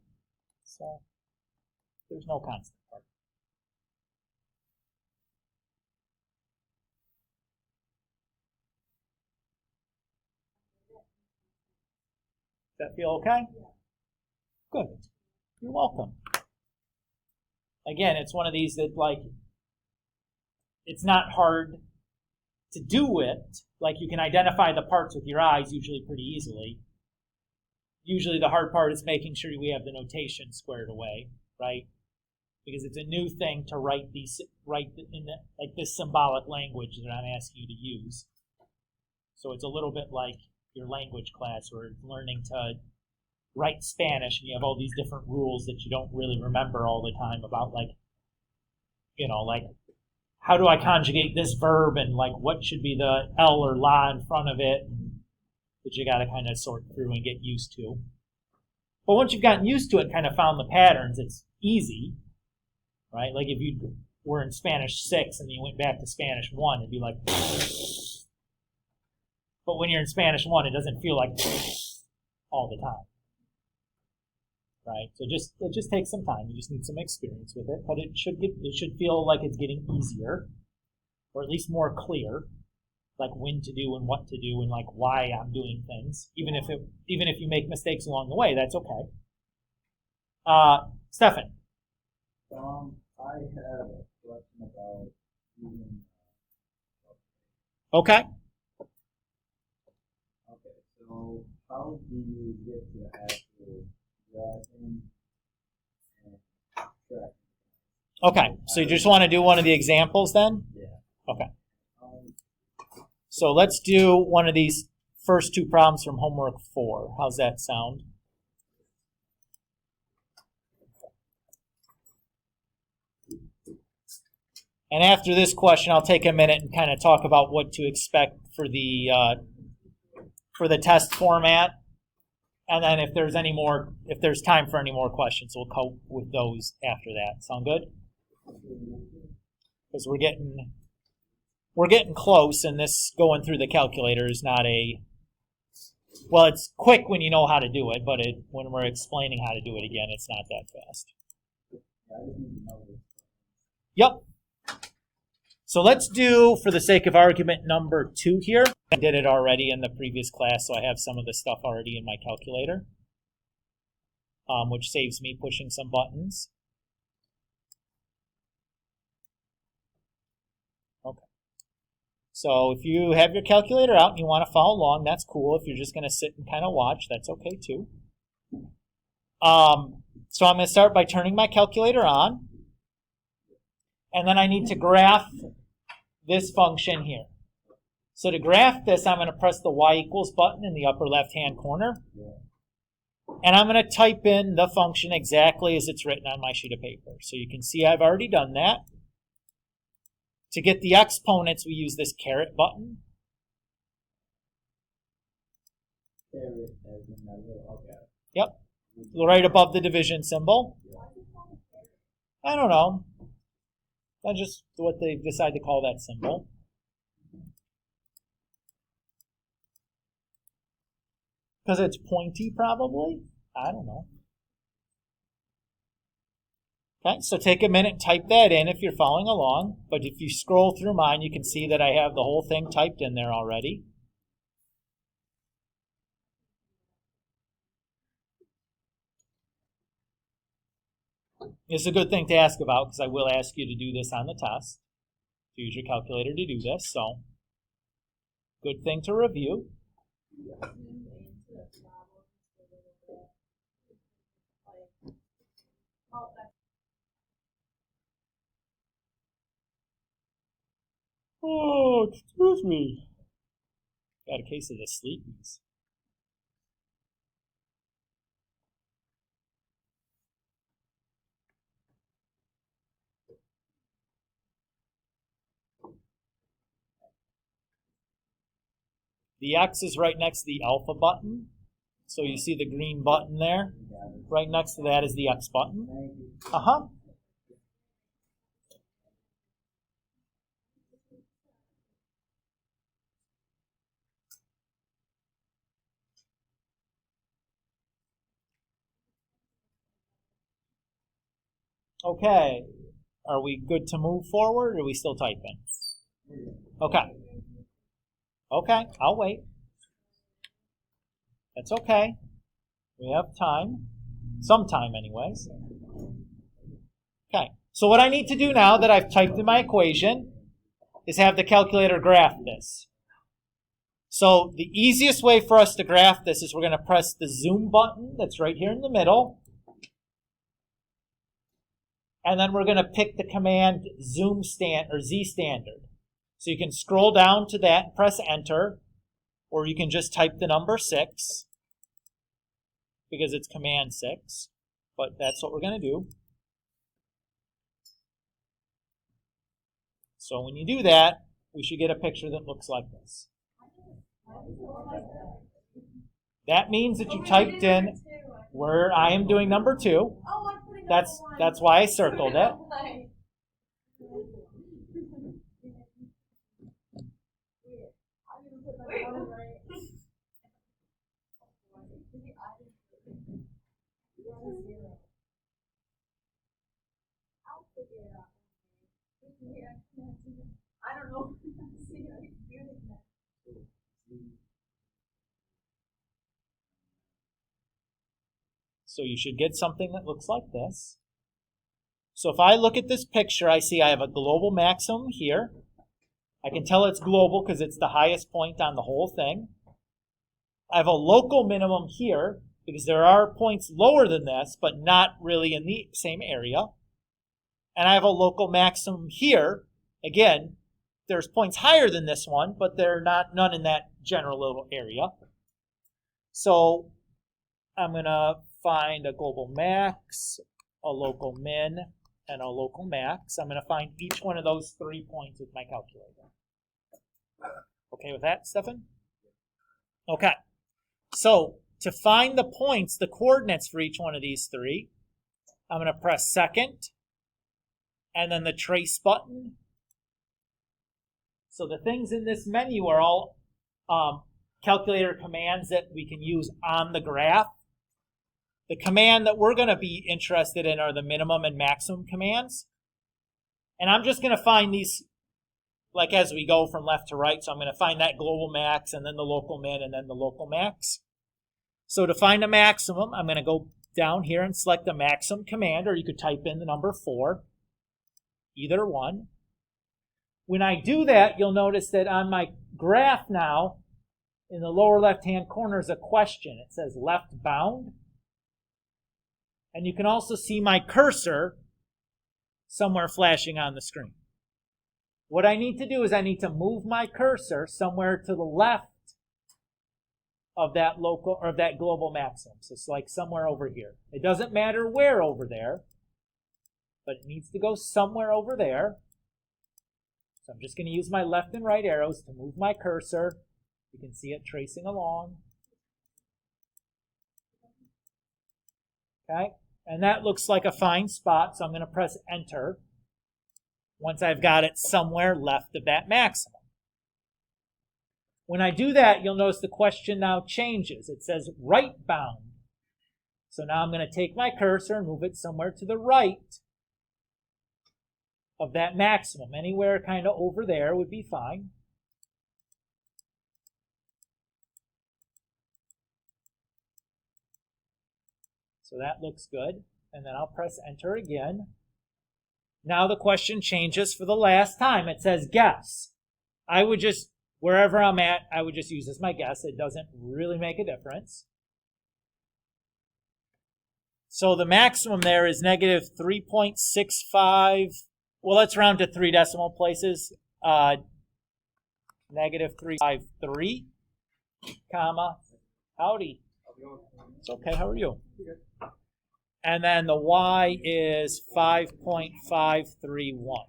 So there's no constant part. Does that feel okay? Good. You're welcome. Again, it's one of these that, like, it's not hard to do it. Like, you can identify the parts with your eyes usually pretty easily. Usually the hard part is making sure we have the notation squared away, right? Because it's a new thing to write in like this symbolic language that I'm asking you to use. So it's a little bit like your language class where it's learning to write Spanish and you have all these different rules that you don't really remember all the time about, like, you know, like, how do I conjugate this verb and, like, what should be the L or la in front of it, and that you got to kind of sort through and get used to. But once you've gotten used to it and kind of found the patterns, it's easy, right? Like if you were in Spanish 6 and then you went back to Spanish 1, it'd be like, but when you're in Spanish 1, it doesn't feel like all the time, right? So it just takes some time. You just need some experience with it, but it should feel like it's getting easier, or at least more clear, like when to do and what to do and like why I'm doing things. Even if you make mistakes along the way, that's okay. Stefan. I have a question about using. Okay. Okay, so how do you get to actual graphing and tracking? Okay, so you just want to do one of the examples then? Yeah. Okay. So let's do one of these first two problems from homework 4. How's that sound? And after this question, I'll take a minute and kind of talk about what to expect for the test format. And then if there's time for any more questions, we'll cope with those after that. Sound good? Because we're getting close, and this going through the calculator is not well, it's quick when you know how to do it, but when we're explaining how to do it again, it's not that fast. Yep. So let's do, for the sake of argument, number 2 here. I did it already in the previous class, so I have some of the stuff already in my calculator, which saves me pushing some buttons. Okay. So if you have your calculator out and you want to follow along, that's cool. If you're just going to sit and kind of watch, that's okay too. So I'm going to start by turning my calculator on. And then I need to graph this function here. So to graph this, I'm going to press the y equals button in the upper left-hand corner. And I'm going to type in the function exactly as it's written on my sheet of paper. So you can see I've already done that. To get the exponents, we use this caret button. Yep. Right above the division symbol. I don't know. That's just what they decide to call that symbol. Because it's pointy, probably? I don't know. Okay, so take a minute and type that in if you're following along. But if you scroll through mine, you can see that I have the whole thing typed in there already. It's a good thing to ask about because I will ask you to do this on the test. Use your calculator to do this, so good thing to review. Oh, excuse me. Got a case of the sleepies. The X is right next to the alpha button. So you see the green button there? Right next to that is the X button. Uh-huh. Okay. Are we good to move forward, or are we still typing? Okay. Okay, I'll wait. That's okay. We have time. sometime anyways. Okay, so what I need to do now that I've typed in my equation is have the calculator graph this. So the easiest way for us to graph this is we're going to press the zoom button that's right here in the middle. And then we're going to pick the command zoom stand or Z standard. So you can scroll down to that and press enter, or you can just type the number 6 because it's command 6, but that's what we're going to do. So when you do that, we should get a picture that looks like this. That means that you typed in where I am doing number 2. That's why I circled it. I don't know. So you should get something that looks like this. So if I look at this picture, I see I have a global maximum here. I can tell it's global because it's the highest point on the whole thing. I have a local minimum here because there are points lower than this, but not really in the same area. And I have a local maximum here. Again, there's points higher than this one, but they're none in that general little area. So I'm going to find a global max, a local min, and a local max. I'm going to find each one of those 3 points with my calculator. Okay with that, Stefan? Okay. So to find the points, the coordinates for each one of these 3, I'm going to press second, and then the trace button. So the things in this menu are all calculator commands that we can use on the graph. The command that we're going to be interested in are the minimum and maximum commands. And I'm just going to find these like as we go from left to right. So I'm going to find that global max and then the local min and then the local max. So to find a maximum, I'm going to go down here and select the maximum command, or you could type in the number 4, either one. When I do that, you'll notice that on my graph now, in the lower left-hand corner is a question. It says left bound. And you can also see my cursor somewhere flashing on the screen. What I need to do is I need to move my cursor somewhere to the left of that local or that global maximum. So it's like somewhere over here. It doesn't matter where over there, but it needs to go somewhere over there. So I'm just going to use my left and right arrows to move my cursor. You can see it tracing along. Okay, and that looks like a fine spot, so I'm going to press enter once I've got it somewhere left of that maximum. When I do that, you'll notice the question now changes. It says right bound. So now I'm going to take my cursor and move it somewhere to the right of that maximum. Anywhere kind of over there would be fine. So that looks good. And then I'll press enter again. Now the question changes for the last time. It says guess. I would just, wherever I'm at, I would just use as my guess. It doesn't really make a difference. So the maximum there is negative 3.65. Well, let's round to 3 decimal places. Negative 353, comma, howdy. It's okay, how are you? And then the y is 5.531.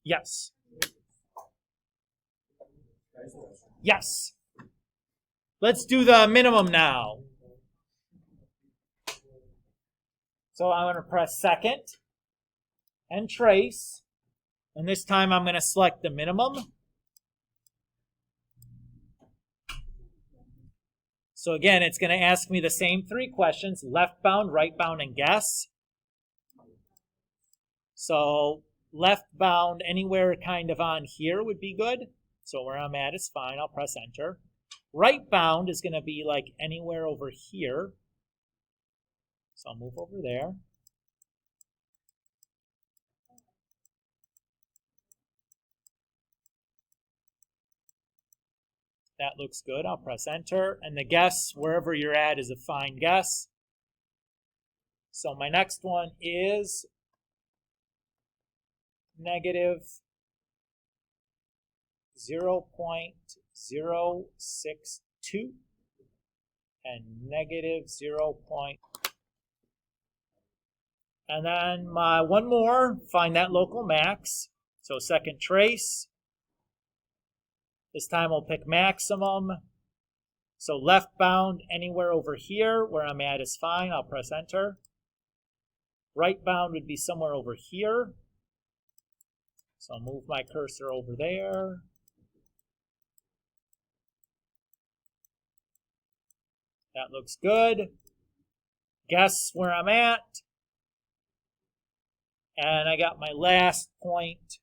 Yes. Yes. Let's do the minimum now. So I'm going to press second and trace. And this time I'm going to select the minimum. So again, it's going to ask me the same 3 questions, left bound, right bound, and guess. So left bound anywhere kind of on here would be good. So where I'm at is fine. I'll press enter. Right bound is going to be like anywhere over here. So I'll move over there. That looks good. I'll press enter. And the guess, wherever you're at, is a fine guess. So my next one is negative 0.062 and negative 0. And then my one more, find that local max. So second trace. This time we'll pick maximum. So left bound anywhere over here where I'm at is fine. I'll press enter. Right bound would be somewhere over here. So I'll move my cursor over there. That looks good. Guess where I'm at. And I got my last point,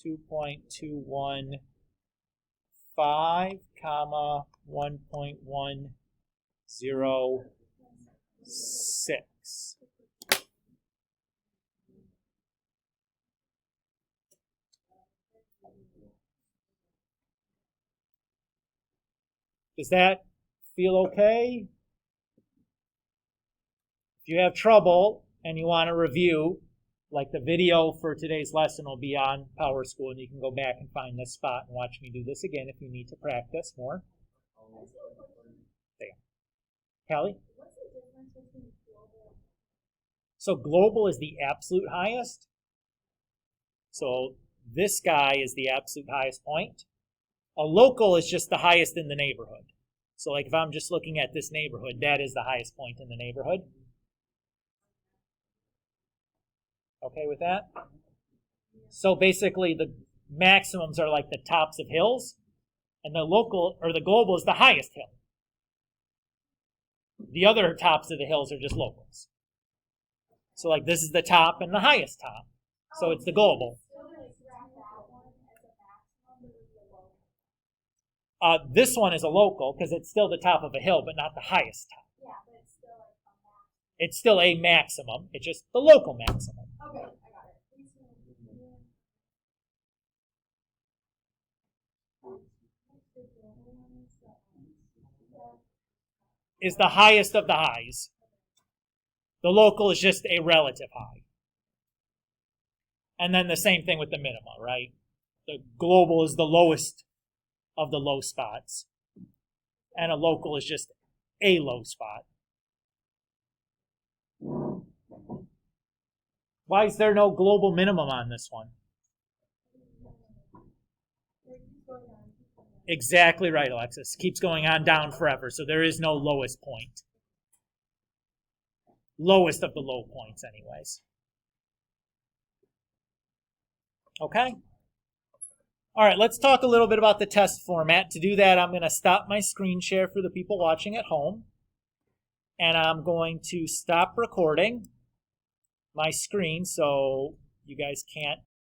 2.215, comma 1.106. Does that feel okay? If you have trouble and you want to review, like the video for today's lesson will be on Power School, and you can go back and find this spot and watch me do this again if you need to practice more. There. Callie? What's the difference between global? So global is the absolute highest. So this guy is the absolute highest point. A local is just the highest in the neighborhood. So like if I'm just looking at this neighborhood, that is the highest point in the neighborhood. Okay with that? So basically the maximums are like the tops of hills, and the local or the global is the highest hill. The other tops of the hills are just locals. So like this is the top and the highest top. So it's the global. This one is a local because it's still the top of a hill, but not the highest top. Yeah, but it's still like a max. It's still a maximum. It's just the local maximum. Okay, I got it. Is the highest of the highs. The local is just a relative high. And then the same thing with the minima, right? The global is the lowest of the low spots. And a local is just a low spot. Why is there no global minimum on this one? Exactly right, Alexis. Keeps going on down forever, so there is no lowest point. Lowest of the low points, anyways. Okay? All right, let's talk a little bit about the test format. To do that, I'm going to stop my screen share for the people watching at home. And I'm going to stop recording my screen so you guys can't